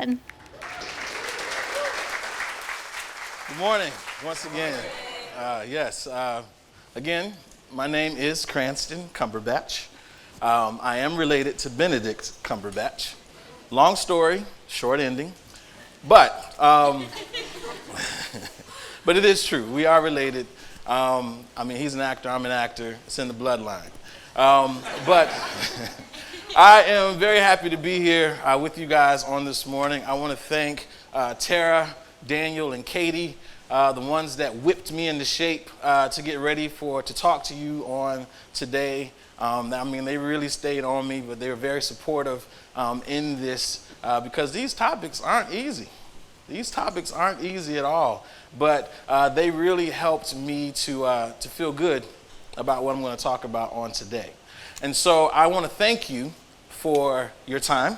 ahead. Good morning, once again. Again, my name is Cranstan Cumberbatch. I am related to Benedict Cumberbatch. Long story, short ending. But but it is true. We are related. He's an actor, I'm an actor. It's in the bloodline. But I am very happy to be here with you guys on this morning. I want to thank Tara, Daniel, and Katie, the ones that whipped me into shape to get ready to talk to you on today. They really stayed on me, but they were very supportive in this because these topics aren't easy. These topics aren't easy at all, but they really helped me to feel good about what I'm going to talk about on today. And so I want to thank you for your time.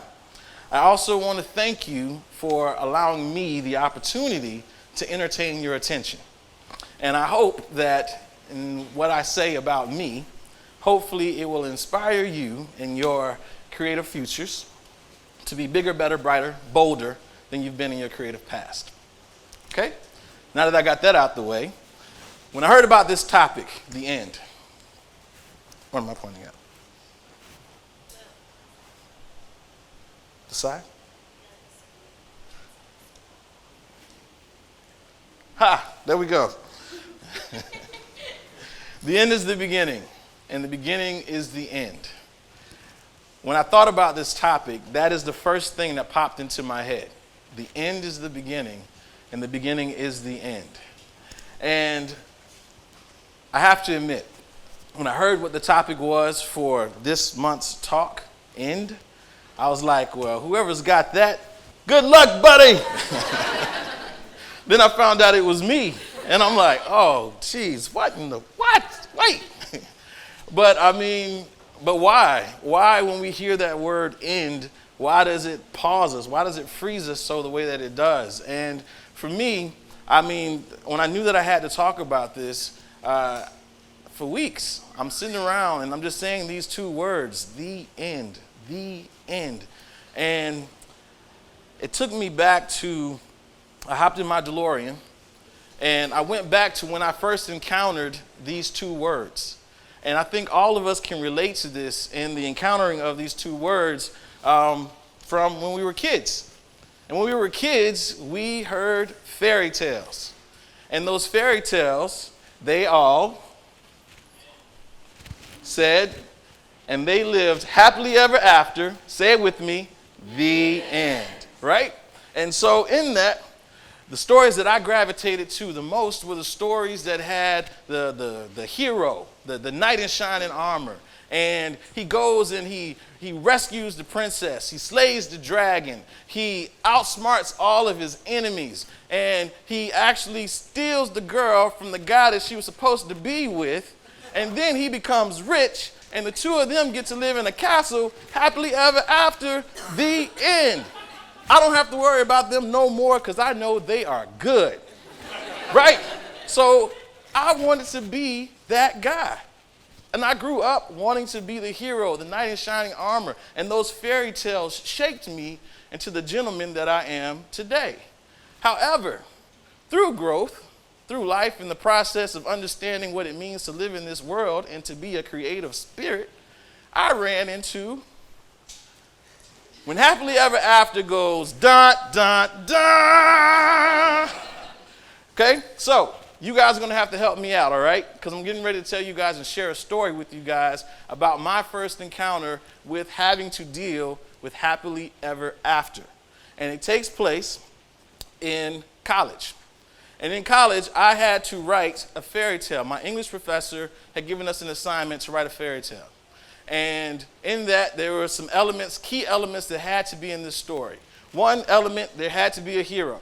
I also want to thank you for allowing me the opportunity to entertain your attention. And I hope that in what I say about me, hopefully it will inspire you in your creative futures to be bigger, better, brighter, bolder than you've been in your creative past. Okay? Now that I got that out the way, when I heard about this topic, the end, what am I pointing at? The side? Ha! There we go. The end is the beginning, and the beginning is the end. When I thought about this topic, that is the first thing that popped into my head. The end is the beginning, and the beginning is the end. And I have to admit, when I heard what the topic was for this month's talk, end, I was like, well, whoever's got that, good luck, buddy. Then I found out it was me. And I'm like, oh, geez, what? Wait. But why? Why, when we hear that word end, why does it pause us? Why does it freeze us so the way that it does? And for me, when I knew that I had to talk about this, for weeks, I'm sitting around and I'm just saying these two words, the end. And it took me back to, I hopped in my DeLorean and I went back to when I first encountered these two words. And I think all of us can relate to this in the encountering of these two words from when we were kids. And when we were kids, we heard fairy tales. And those fairy tales, they all said, and they lived happily ever after, say it with me, the end, right? And so in that, the stories that I gravitated to the most were the stories that had the hero, the knight in shining armor. And he goes and he rescues the princess. He slays the dragon. He outsmarts all of his enemies. And he actually steals the girl from the guy that she was supposed to be with. And then he becomes rich. And the two of them get to live in a castle happily ever after, the end. I don't have to worry about them no more because I know they are good, right? So I wanted to be that guy. And I grew up wanting to be the hero, the knight in shining armor. And those fairy tales shaped me into the gentleman that I am today. However, through growth, through life, in the process of understanding what it means to live in this world and to be a creative spirit, I ran into when happily ever after goes dun, dun, dun. Okay, so you guys are going to have to help me out, all right? Because I'm getting ready to tell you guys and share a story with you guys about my first encounter with having to deal with happily ever after. And it takes place in college. And in college, I had to write a fairy tale. My English professor had given us an assignment to write a fairy tale. And in that, there were some elements, key elements that had to be in this story. One element, there had to be a hero.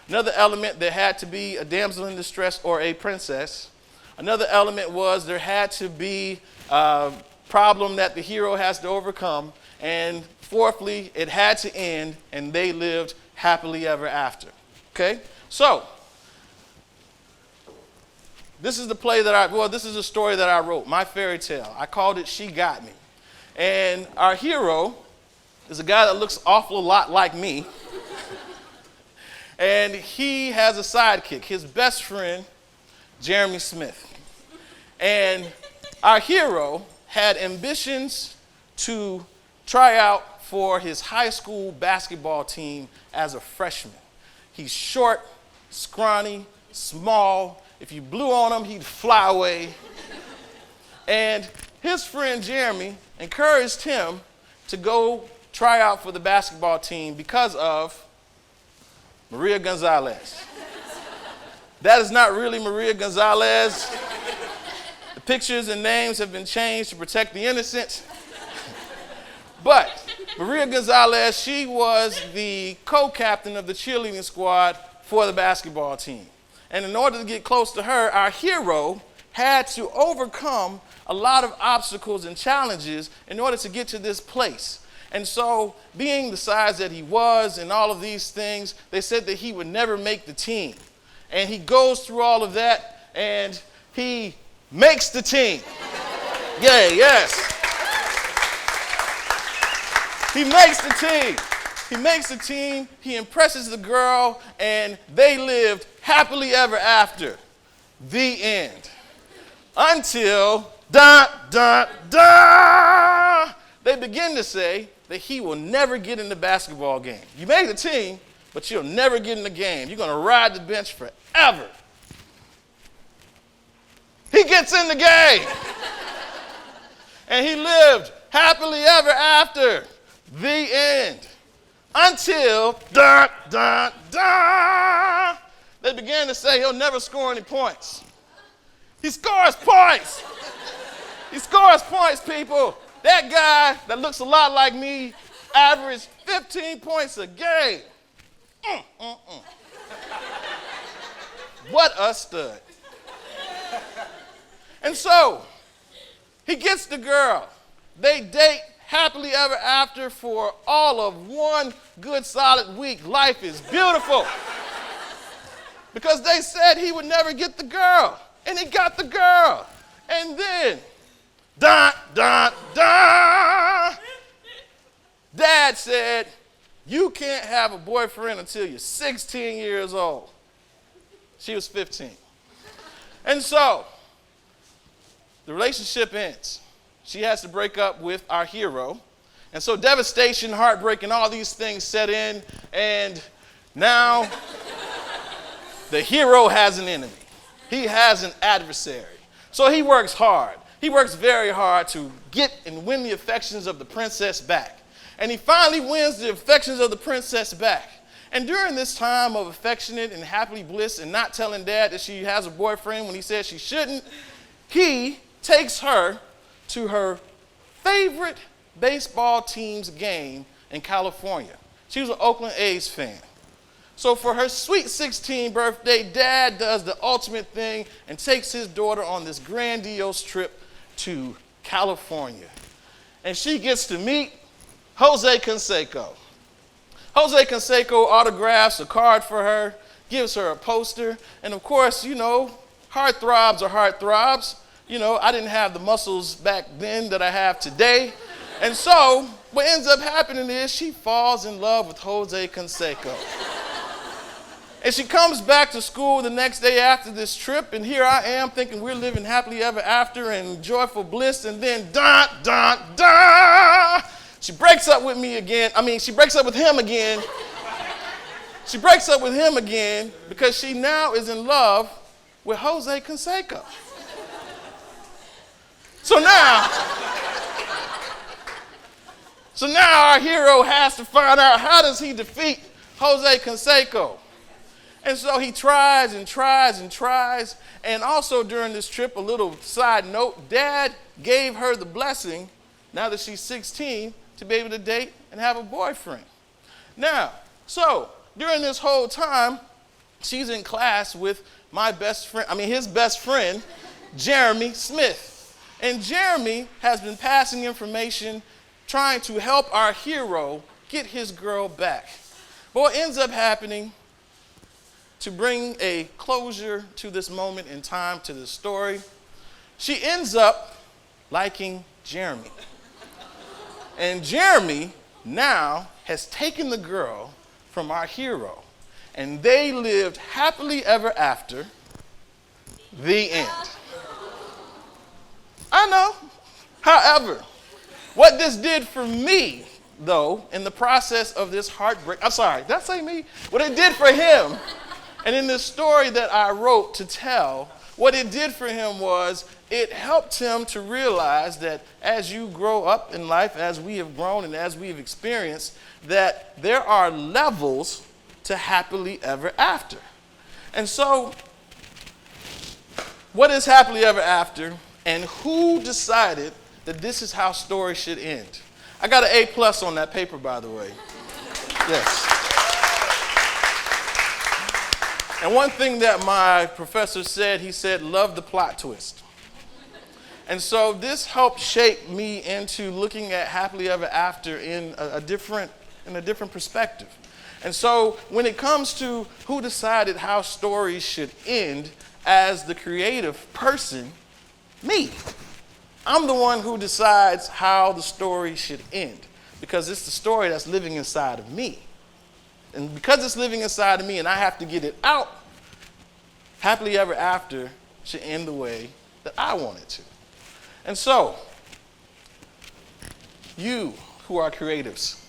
Another element, there had to be a damsel in distress or a princess. Another element was there had to be a problem that the hero has to overcome. And fourthly, it had to end, and they lived happily ever after. Okay? So, this is a story that I wrote, my fairy tale. I called it She Got Me. And our hero is a guy that looks awful lot like me. And he has a sidekick, his best friend, Jeremy Smith. And our hero had ambitions to try out for his high school basketball team as a freshman. He's short, scrawny, small. If you blew on him, he'd fly away. And his friend Jeremy encouraged him to go try out for the basketball team because of Maria Gonzalez. That is not really Maria Gonzalez. The pictures and names have been changed to protect the innocent. But Maria Gonzalez, she was the co-captain of the cheerleading squad for the basketball team. And in order to get close to her, our hero had to overcome a lot of obstacles and challenges in order to get to this place. And so, being the size that he was and all of these things, they said that he would never make the team. And he goes through all of that, and he makes the team. Yay, yes. He makes the team. He makes the team, he impresses the girl, and they lived happily ever after. The end. Until, they begin to say that he will never get in the basketball game. You made the team, but you'll never get in the game. You're going to ride the bench forever. He gets in the game. And he lived happily ever after. The end. Until, they began to say he'll never score any points. He scores points. He scores points, people. That guy that looks a lot like me averaged 15 points a game. What a stud. And so, he gets the girl. They date happily ever after for all of one good solid week. Life is beautiful. Because they said he would never get the girl. And he got the girl. And then, Dad said, you can't have a boyfriend until you're 16 years old. She was 15. And so, the relationship ends. She has to break up with our hero. And so devastation, heartbreak, and all these things set in. And now the hero has an enemy. He has an adversary. So he works hard. He works very hard to get and win the affections of the princess back. And he finally wins the affections of the princess back. And during this time of affectionate and happily bliss and not telling Dad that she has a boyfriend when he says she shouldn't, he takes her to her favorite baseball team's game in California. She was an Oakland A's fan. So for her sweet 16th birthday, Dad does the ultimate thing and takes his daughter on this grandiose trip to California. And she gets to meet Jose Canseco. Jose Canseco autographs a card for her, gives her a poster, and of course, you know, heartthrobs are heartthrobs. You know, I didn't have the muscles back then that I have today. And so what ends up happening is she falls in love with Jose Canseco. And she comes back to school the next day after this trip, and here I am thinking we're living happily ever after and joyful bliss, and then she breaks up with me again. She breaks up with him again. She breaks up with him again because she now is in love with Jose Canseco. So now our hero has to find out, how does he defeat Jose Canseco? And so he tries and tries and tries. And also during this trip, a little side note, Dad gave her the blessing, now that she's 16, to be able to date and have a boyfriend. Now, so during this whole time, she's in class with his best friend, Jeremy Smith. And Jeremy has been passing information, trying to help our hero get his girl back. But what ends up happening, to bring a closure to this moment in time, to this story, she ends up liking Jeremy. And Jeremy now has taken the girl from our hero. and they lived happily ever after. The end. I know. However, what this did for me, though, in the process of this heartbreak, I'm sorry, did I say me? What it did for him, and in this story that I wrote to tell, what it did for him was it helped him to realize that as you grow up in life, as we have grown and as we have experienced, that there are levels to happily ever after. And so, what is happily ever after, and who decided that this is how stories should end? I got an A+ on that paper, by the way. Yes. And one thing that my professor said, he said, love the plot twist. And so this helped shape me into looking at happily ever after in a different perspective. And so when it comes to who decided how stories should end, as the creative person, me. I'm the one who decides how the story should end, because it's the story that's living inside of me. And because it's living inside of me and I have to get it out, happily ever after should end the way that I want it to. And so, you who are creatives,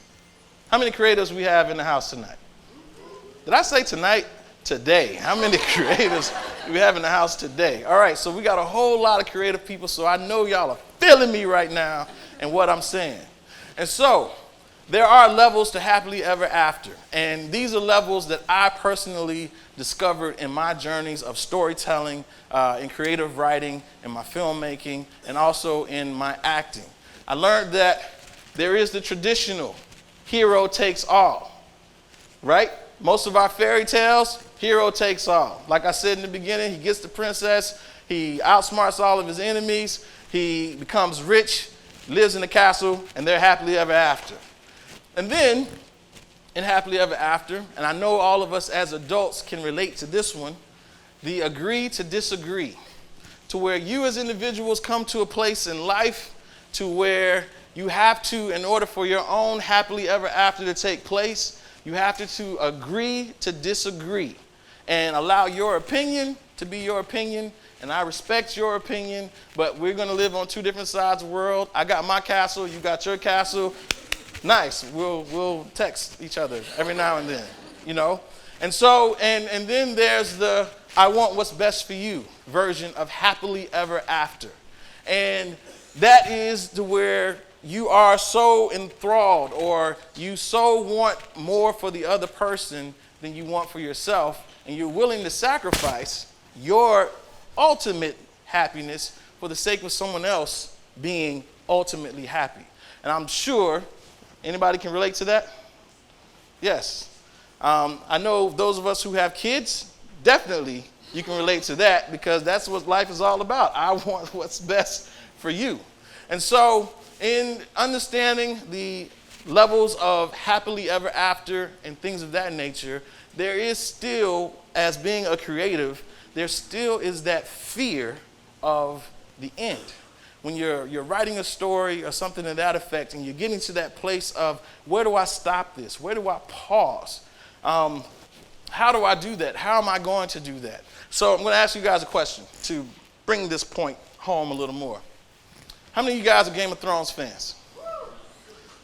how many creatives we have in the house tonight? Did I say tonight? Today. How many creatives do we have in the house today? All right, so we got a whole lot of creative people, so I know y'all are feeling me right now and what I'm saying. And so, there are levels to happily ever after, and these are levels that I personally discovered in my journeys of storytelling, in creative writing, in my filmmaking, and also in my acting. I learned that there is the traditional hero takes all, right? Most of our fairy tales, hero takes all. Like I said in the beginning, he gets the princess, he outsmarts all of his enemies, he becomes rich, lives in a castle, and they're happily ever after. And then, in happily ever after, and I know all of us as adults can relate to this one, the agree to disagree, to where you as individuals come to a place in life to where you have to, in order for your own happily ever after to take place, you have to agree to disagree and allow your opinion to be your opinion, and I respect your opinion, but we're going to live on two different sides of the world. I got my castle, you got your castle. Nice. We'll text each other every now and then, you know. And so, and then there's the I want what's best for you version of happily ever after. And that is to where you are so enthralled, or you so want more for the other person than you want for yourself, and you're willing to sacrifice your ultimate happiness for the sake of someone else being ultimately happy. And I'm sure anybody can relate to that? Yes. I know those of us who have kids, definitely you can relate to that, because that's what life is all about. I want what's best for you. And so, in understanding the levels of happily ever after and things of that nature, there is still, as being a creative, there still is that fear of the end. When you're writing a story or something to that effect, and you're getting to that place of, where do I stop this? Where do I pause? How do I do that? How am I going to do that? So I'm going to ask you guys a question to bring this point home a little more. How many of you guys are Game of Thrones fans?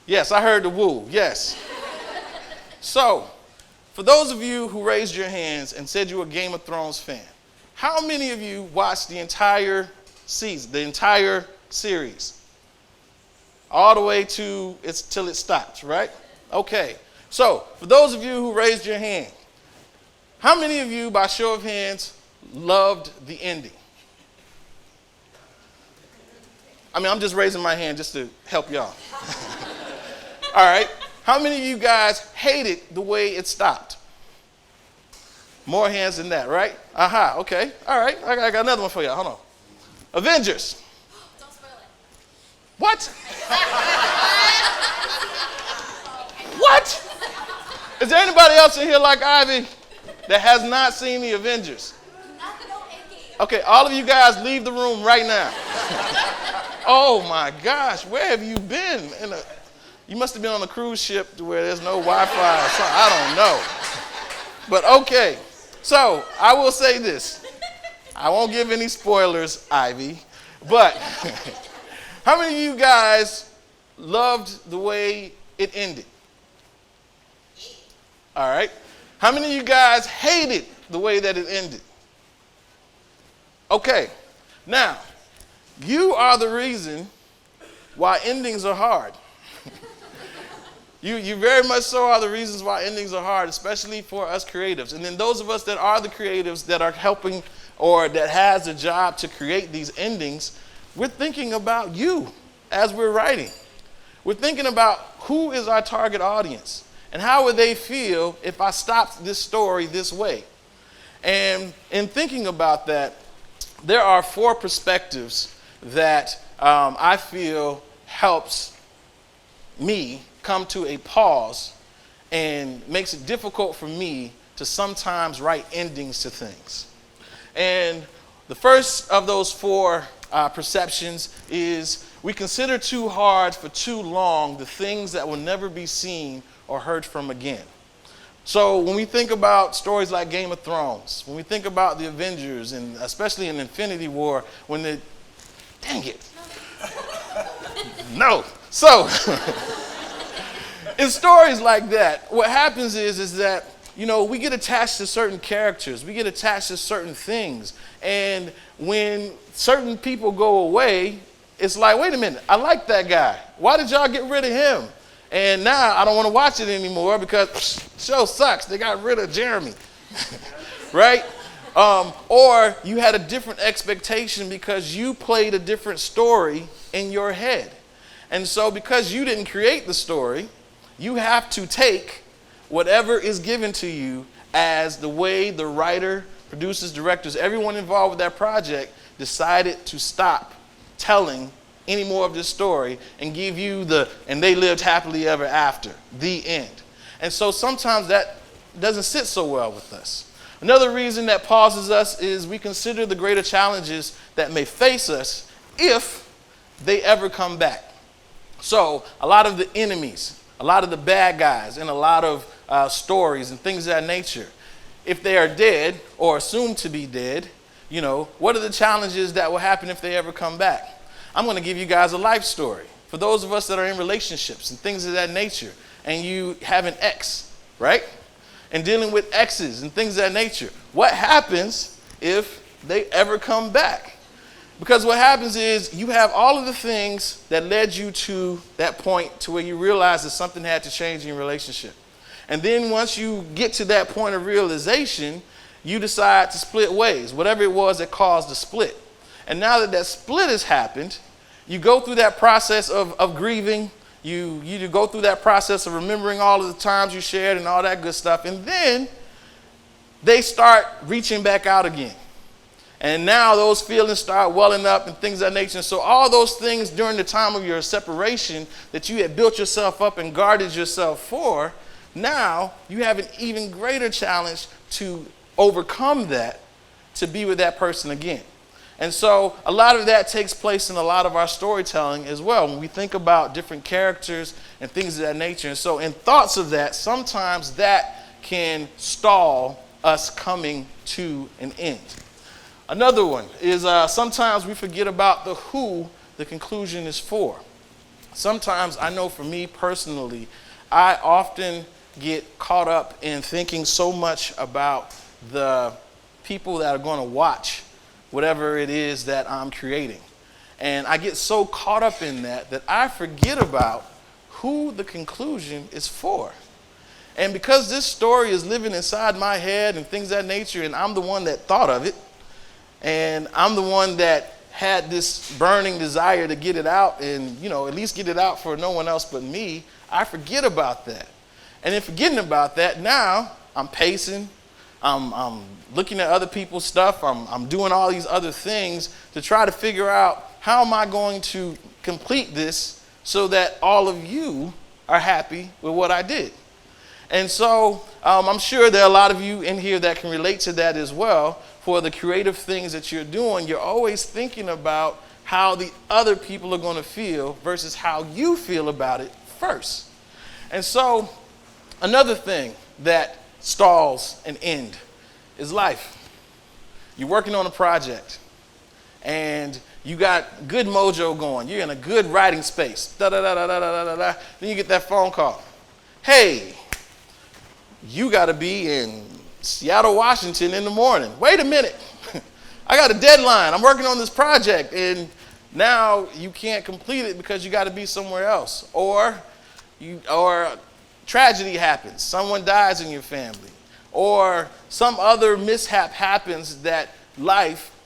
Yes, I heard the woo. Yes. So, for those of you who raised your hands and said you were a Game of Thrones fan, how many of you watched the entire season, the entire series, all the way to till it stops, right? Okay. So, for those of you who raised your hand, how many of you, by show of hands, loved the ending? I mean, I'm just raising my hand just to help y'all. All right. How many of you guys hated the way it stopped? More hands than that, right? Aha, okay. All right. I got another one for y'all. Hold on. Avengers. Don't spoil it. What? What? Is there anybody else in here like Ivy that has not seen the Avengers? Not the Endgame. Okay, all of you guys leave the room right now. Oh my gosh, where have you been? You must have been on a cruise ship to where there's no Wi-Fi or something. I don't know. But okay, so I will say this. I won't give any spoilers, Ivy, but how many of you guys loved the way it ended? All right. How many of you guys hated the way that it ended? Okay. Now, you are the reason why endings are hard. You very much so are the reasons why endings are hard, especially for us creatives. And then those of us that are the creatives that are helping or that has a job to create these endings, we're thinking about you as we're writing. We're thinking about who is our target audience and how would they feel if I stopped this story this way. And in thinking about that, there are 4 perspectives that I feel helps me come to a pause and makes it difficult for me to sometimes write endings to things. And the first of those 4 perceptions is we consider too hard for too long the things that will never be seen or heard from again. So when we think about stories like Game of Thrones, when we think about the Avengers, and especially in Infinity War, dang it. No. So in stories like that, what happens is that, we get attached to certain characters. We get attached to certain things. And when certain people go away, it's like, wait a minute, I like that guy. Why did y'all get rid of him? And now I don't want to watch it anymore because show sucks. They got rid of Jeremy, right? Or you had a different expectation because you played a different story in your head. And so because you didn't create the story, you have to take whatever is given to you as the way the writer, producers, directors, everyone involved with that project decided to stop telling any more of this story and give you and they lived happily ever after, the end. And so sometimes that doesn't sit so well with us. Another reason that pauses us is we consider the greater challenges that may face us if they ever come back. So a lot of the enemies, a lot of the bad guys in a lot of stories and things of that nature, if they are dead or assumed to be dead, what are the challenges that will happen if they ever come back? I'm going to give you guys a life story. For those of us that are in relationships and things of that nature, and you have an ex, right? And dealing with exes and things of that nature, what happens if they ever come back? Because what happens is you have all of the things that led you to that point to where you realize that something had to change in your relationship. And then once you get to that point of realization, you decide to split ways, whatever it was that caused the split. And now that that split has happened, you go through that process of grieving. You go through that process of remembering all of the times you shared and all that good stuff. And then they start reaching back out again. And now those feelings start welling up and things of that nature. So all those things during the time of your separation that you had built yourself up and guarded yourself for, now you have an even greater challenge to overcome that, to be with that person again. And so a lot of that takes place in a lot of our storytelling as well, when we think about different characters and things of that nature. And so in thoughts of that, sometimes that can stall us coming to an end. Another one is sometimes we forget about the who the conclusion is for. Sometimes, I know for me personally, I often get caught up in thinking so much about the people that are going to watch whatever it is that I'm creating. And I get so caught up in that I forget about who the conclusion is for. And because this story is living inside my head and things of that nature, and I'm the one that thought of it, and I'm the one that had this burning desire to get it out and, at least get it out for no one else but me, I forget about that. And in forgetting about that, now I'm pacing, I'm looking at other people's stuff, I'm doing all these other things to try to figure out how am I going to complete this so that all of you are happy with what I did. And so I'm sure there are a lot of you in here that can relate to that as well. For the creative things that you're doing, you're always thinking about how the other people are going to feel versus how you feel about it first. And so another thing that stalls an end is life. You're working on a project and you got good mojo going. You're in a good writing space. Da da da da da da da da. Then you get that phone call. Hey, you got to be in Seattle, Washington in the morning. Wait a minute. I got a deadline. I'm working on this project and now you can't complete it because you got to be somewhere else. Or tragedy happens. Someone dies in your family. Or some other mishap happens that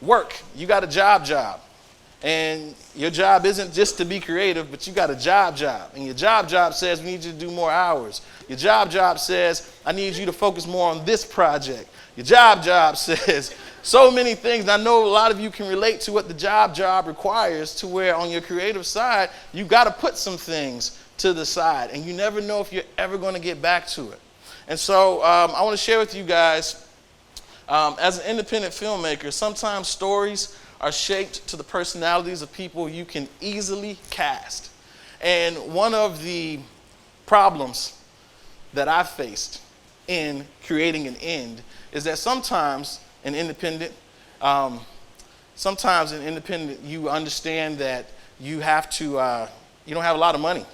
work. You got a job. And your job isn't just to be creative, but you got a job. And your job says we need you to do more hours. Your job says I need you to focus more on this project. Your job says so many things. And I know a lot of you can relate to what the job requires, to where on your creative side, you got to put some things to the side. And you never know if you're ever going to get back to it. And so I want to share with you guys, as an independent filmmaker, sometimes stories are shaped to the personalities of people you can easily cast. And one of the problems that I've faced in creating an end is that sometimes in independent, you understand that you have to, you don't have a lot of money. You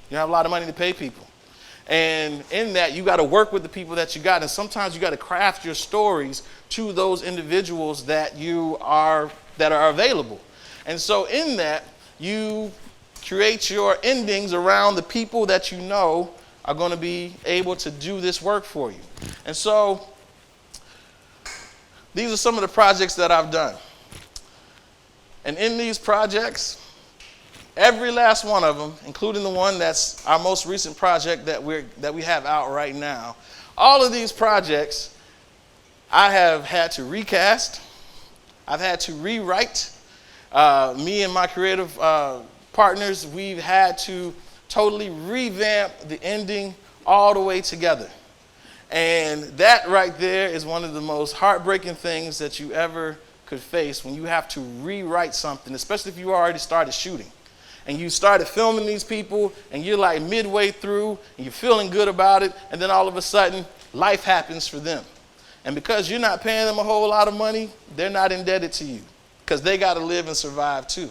don't have a lot of money to pay people. And in that, you got to work with the people that you got. And sometimes you got to craft your stories to those individuals that are available. And so in that, you create your endings around the people that you know are going to be able to do this work for you. And so these are some of the projects that I've done. And in these projects, every last one of them, including the one that's our most recent project that we have out right now, all of these projects, I have had to recast. I've had to rewrite. Me and my creative partners, we've had to totally revamp the ending all the way together. And that right there is one of the most heartbreaking things that you ever could face, when you have to rewrite something, especially if you already started shooting. And you started filming these people, and you're like midway through, and you're feeling good about it, and then all of a sudden, life happens for them. And because you're not paying them a whole lot of money, they're not indebted to you, because they got to live and survive too.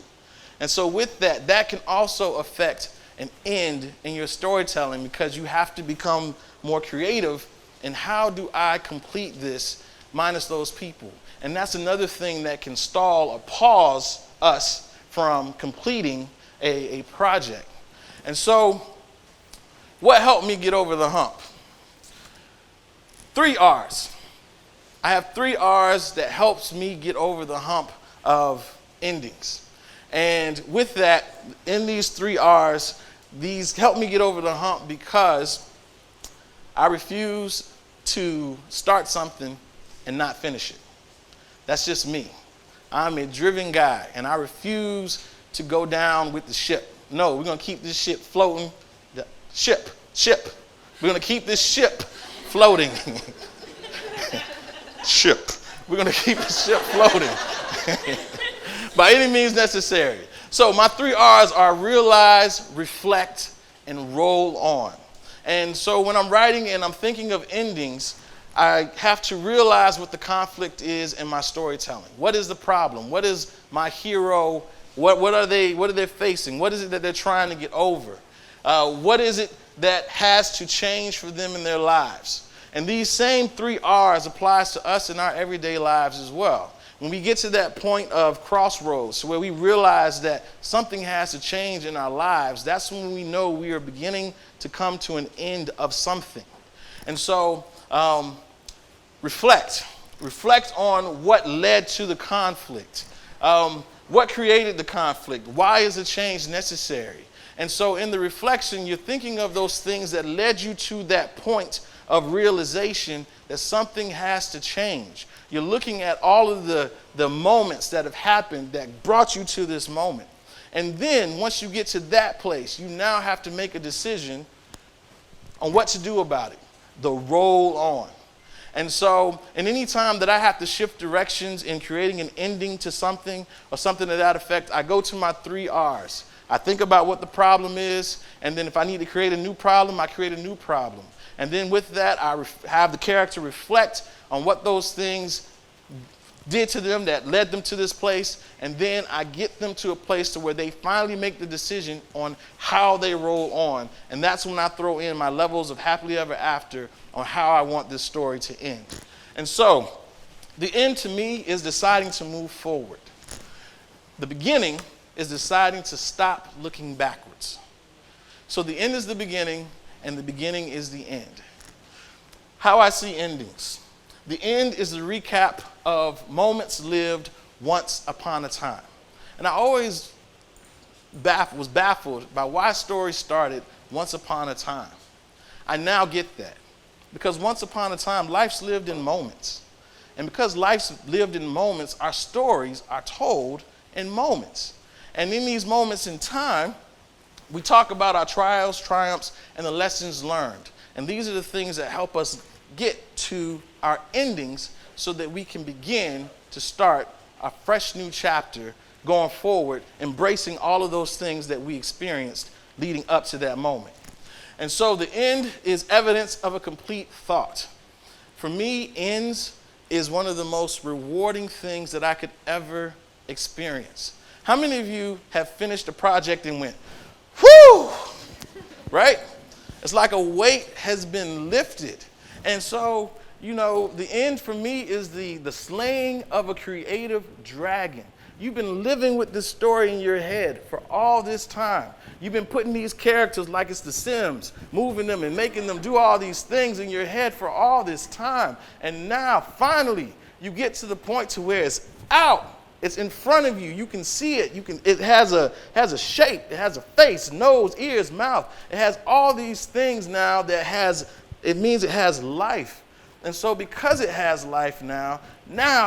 And so with that, that can also affect an end in your storytelling, because you have to become more creative in how do I complete this minus those people. And that's another thing that can stall or pause us from completing a project. And so what helped me get over the hump? 3 R's. I have 3 R's that helps me get over the hump of endings. And with that, in these 3 R's, these help me get over the hump because I refuse to start something and not finish it. That's just me. I'm a driven guy, and I refuse to go down with the ship. No, we're going to keep this ship floating. Ship. We're going to keep this ship floating. Ship. We're going to keep the ship floating by any means necessary. So my 3 R's are realize, reflect, and roll on. And so when I'm writing and I'm thinking of endings, I have to realize what the conflict is in my storytelling. What is the problem? What is my hero? What are they facing? What is it that they're trying to get over? What is it that has to change for them in their lives? And these same 3 R's applies to us in our everyday lives as well. When we get to that point of crossroads, where we realize that something has to change in our lives, that's when we know we are beginning to come to an end of something. And so reflect on what led to the conflict. What created the conflict? Why is a change necessary? And so in the reflection, you're thinking of those things that led you to that point of realization that something has to change. You're looking at all of the moments that have happened that brought you to this moment. And then once you get to that place, you now have to make a decision on what to do about it. The roll on. And so, and any time that I have to shift directions in creating an ending to something or something to that effect, I go to my 3 R's. I think about what the problem is, and then if I need to create a new problem, I create a new problem. And then with that, I have the character reflect on what those things did to them that led them to this place, and then I get them to a place to where they finally make the decision on how they roll on. And that's when I throw in my levels of happily ever after on how I want this story to end. And so, the end to me is deciding to move forward. The beginning is deciding to stop looking backwards. So the end is the beginning, and the beginning is the end. How I see endings. The end is the recap of moments lived once upon a time. And I always was baffled by why stories started once upon a time. I now get that. Because once upon a time, life's lived in moments. And because life's lived in moments, our stories are told in moments. And in these moments in time, we talk about our trials, triumphs, and the lessons learned. And these are the things that help us get to our endings so that we can begin to start a fresh new chapter going forward, embracing all of those things that we experienced leading up to that moment. And so the end is evidence of a complete thought. For me, ends is one of the most rewarding things that I could ever experience. How many of you have finished a project and went, whew, right? It's like a weight has been lifted. And so, the end for me is the slaying of a creative dragon. You've been living with this story in your head for all this time. You've been putting these characters like it's The Sims, moving them and making them do all these things in your head for all this time. And now, finally, you get to the point to where it's out. It's in front of you. You can see it. It has a shape. It has a face, nose, ears, mouth. It has all these things now it means it has life. And so because it has life now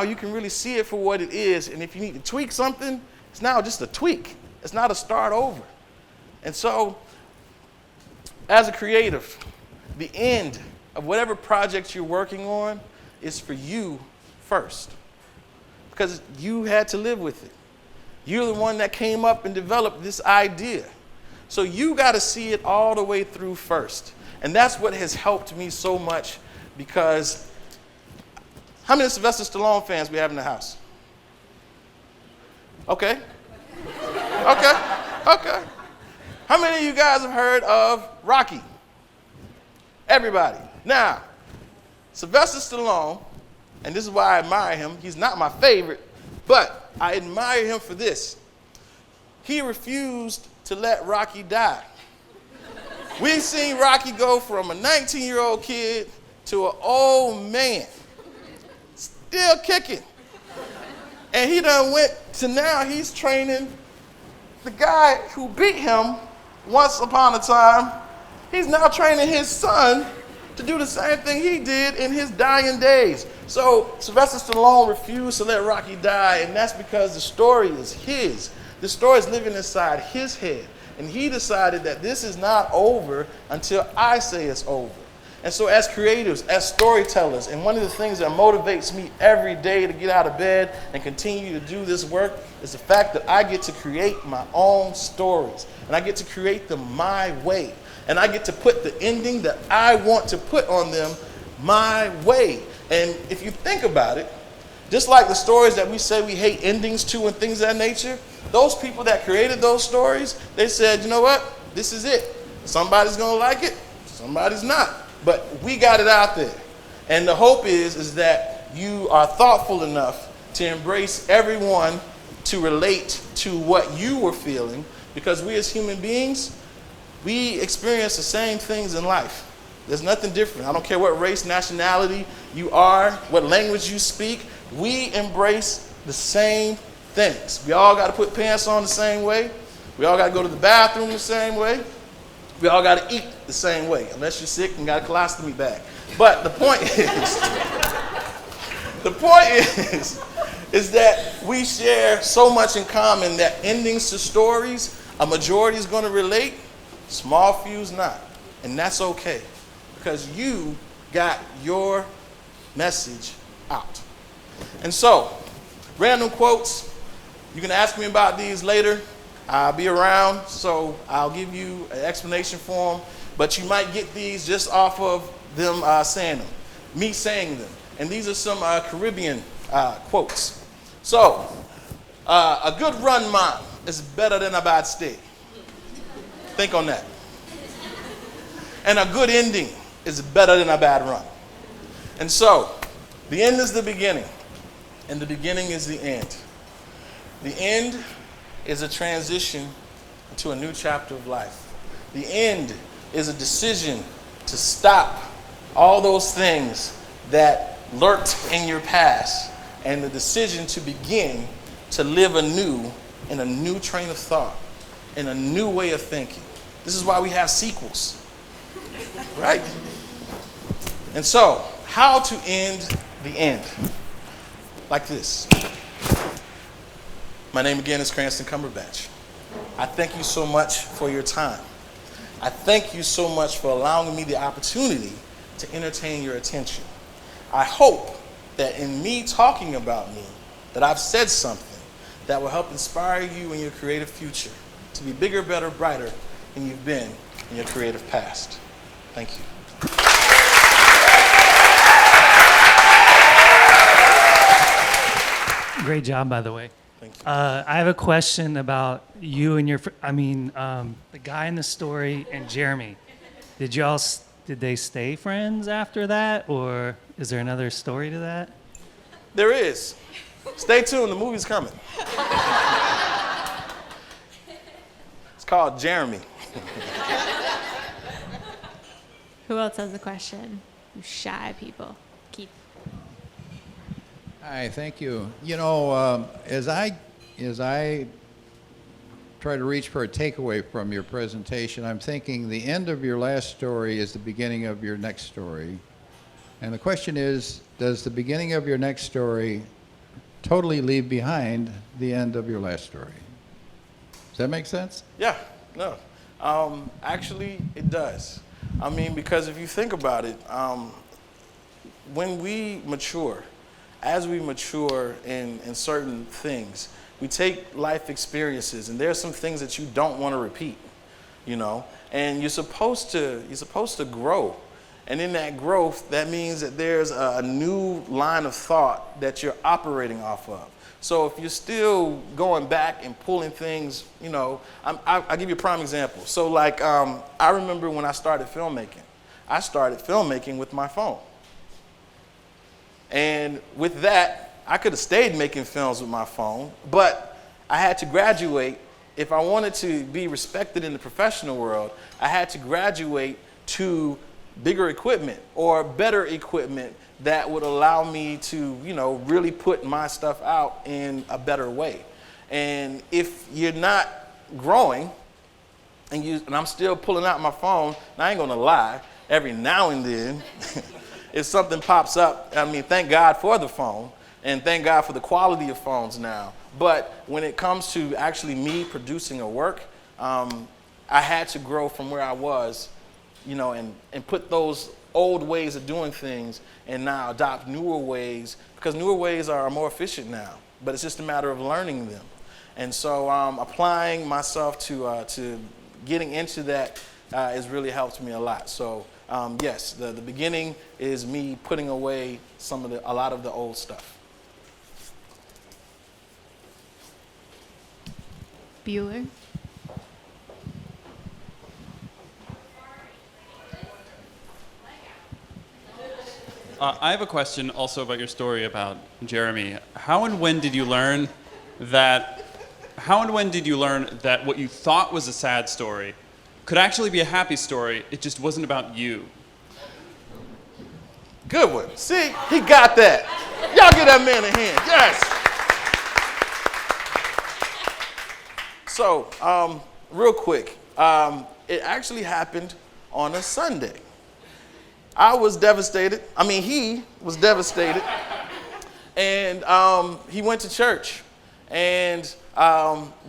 you can really see it for what it is. And if you need to tweak something, it's now just a tweak. It's not a start over. And so as a creative, the end of whatever project you're working on is for you first. Because you had to live with it. You're the one that came up and developed this idea. So you got to see it all the way through first. And that's what has helped me so much, because how many Sylvester Stallone fans we have in the house? Okay. How many of you guys have heard of Rocky? Everybody. Now, Sylvester Stallone, and this is why I admire him. He's not my favorite, but I admire him for this. He refused to let Rocky die. We've seen Rocky go from a 19-year-old kid to an old man, still kicking. And he done went to now he's training the guy who beat him once upon a time. He's now training his son to do the same thing he did in his dying days. So Sylvester Stallone refused to let Rocky die, and that's because the story is his. The story is living inside his head. And he decided that this is not over until I say it's over. And so as creatives, as storytellers, and one of the things that motivates me every day to get out of bed and continue to do this work is the fact that I get to create my own stories. And I get to create them my way. And I get to put the ending that I want to put on them my way. And if you think about it, just like the stories that we say we hate endings to and things of that nature, those people that created those stories, they said, you know what? This is it. Somebody's going to like it, somebody's not. But we got it out there. And the hope is that you are thoughtful enough to embrace everyone to relate to what you were feeling, because we as human beings, we experience the same things in life. There's nothing different. I don't care what race, nationality you are, what language you speak. We embrace the same things. We all got to put pants on the same way. We all got to go to the bathroom the same way. We all got to eat the same way, unless you're sick and got a colostomy bag. But the point is that we share so much in common that endings to stories, a majority is going to relate, small few's not. And that's okay, because you got your message out. And so, random quotes, you can ask me about these later. I'll be around, so I'll give you an explanation for them, but you might get these just off of them saying them, me saying them. And these are some Caribbean quotes. So, a good run, mom, is better than a bad stay. Think on that. And a good ending is better than a bad run. And so, the end is the beginning, and the beginning is the end. The end is a transition to a new chapter of life. The end is a decision to stop all those things that lurked in your past, and the decision to begin to live anew in a new train of thought, in a new way of thinking. This is why we have sequels, right? And so, how to end the end? Like this. My name again is Cranstan Cumberbatch. I thank you so much for your time. I thank you so much for allowing me the opportunity to entertain your attention. I hope that in me talking about me, that I've said something that will help inspire you in your creative future to be bigger, better, brighter than you've been in your creative past. Thank you. Great job, by the way. Thank you. I have a question about you and the guy in the story and Jeremy. Did they stay friends after that, or is there another story to that? There is. Stay tuned, the movie's coming. It's called Jeremy. Who else has a question? You shy people. Keith. Hi, thank you. You know, as I try to reach for a takeaway from your presentation, I'm thinking the end of your last story is the beginning of your next story. And the question is, does the beginning of your next story totally leave behind the end of your last story? Does that make sense? Yeah, no. Actually, it does. I mean, because if you think about it, when we mature, as we mature in certain things, we take life experiences, and there are some things that you don't want to repeat, you know, and you're supposed to grow. And in that growth, that means that there's a new line of thought that you're operating off of. So if you're still going back and pulling things, you know, I'll give you a prime example. So like, I remember when I started filmmaking with my phone. And with that, I could have stayed making films with my phone, but I had to graduate. If I wanted to be respected in the professional world, I had to graduate to bigger equipment or better equipment that would allow me to, you know, really put my stuff out in a better way. And if you're not growing, and I'm still pulling out my phone, and I ain't gonna lie, every now and then, if something pops up, I mean, thank God for the phone, and thank God for the quality of phones now. But when it comes to actually me producing a work, I had to grow from where I was, you know, and put those old ways of doing things and now adopt newer ways, because newer ways are more efficient now, but it's just a matter of learning them. And so applying myself to getting into that has really helped me a lot. So yes, the beginning is me putting away a lot of the old stuff. Bueller. I have a question also about your story about Jeremy. How and when did you learn that what you thought was a sad story could actually be a happy story? It just wasn't about you. Good one. See, he got that. Y'all give that man a hand. Yes. So, real quick, it actually happened on a Sunday. I was devastated. I mean, he was devastated. And he went to church. And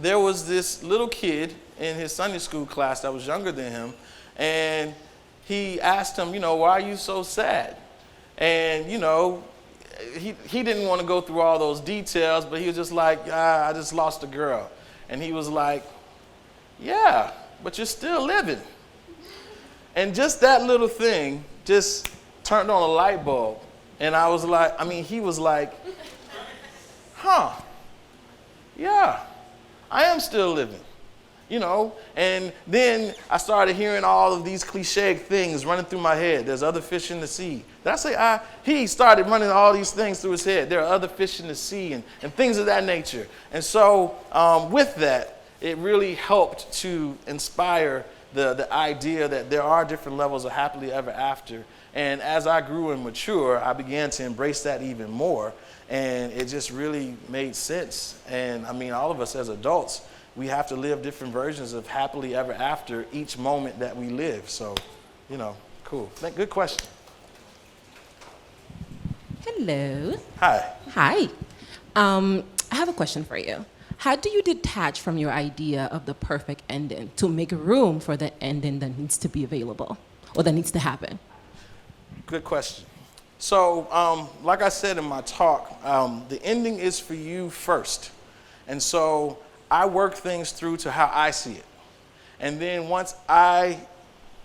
there was this little kid in his Sunday school class that was younger than him. And he asked him, you know, why are you so sad? And, you know, he didn't want to go through all those details, but he was just like, I just lost a girl. And he was like, Yeah, but you're still living. And just that little thing just turned on a light bulb. And I was like, he was like, huh, yeah, I am still living, And then I started hearing all of these cliche things running through my head. There's other fish in the sea. Did I say he started running all these things through his head. There are other fish in the sea and things of that nature. And so with that, it really helped to inspire the idea that there are different levels of happily ever after. And as I grew and mature, I began to embrace that even more. And it just really made sense. And all of us as adults, we have to live different versions of happily ever after each moment that we live. So, cool. Good question. Hello. Hi. Hi. I have a question for you. How do you detach from your idea of the perfect ending to make room for the ending that needs to be available or that needs to happen? Good question. So, like I said in my talk, the ending is for you first. And so I work things through to how I see it. And then once I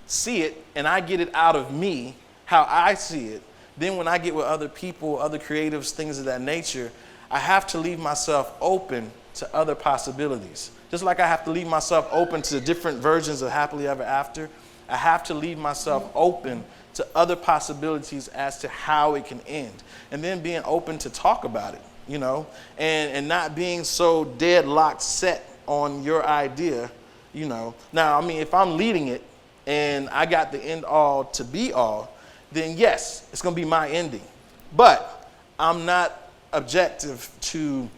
see it and I get it out of me, how I see it, then when I get with other people, other creatives, things of that nature, I have to leave myself open to other possibilities. Just like I have to leave myself open to different versions of happily ever after, I have to leave myself open to other possibilities as to how it can end. And then being open to talk about it, and not being so deadlocked set on your idea, Now, if I'm leading it and I got the end all to be all, then yes, it's going to be my ending. But I'm not objective to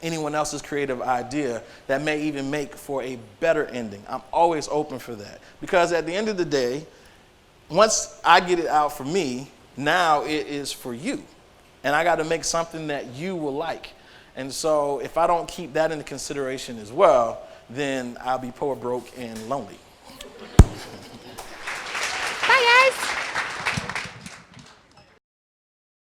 anyone else's creative idea that may even make for a better ending. I'm always open for that. Because at the end of the day, once I get it out for me, now it is for you. And I got to make something that you will like. And so if I don't keep that into consideration as well, then I'll be poor, broke, and lonely.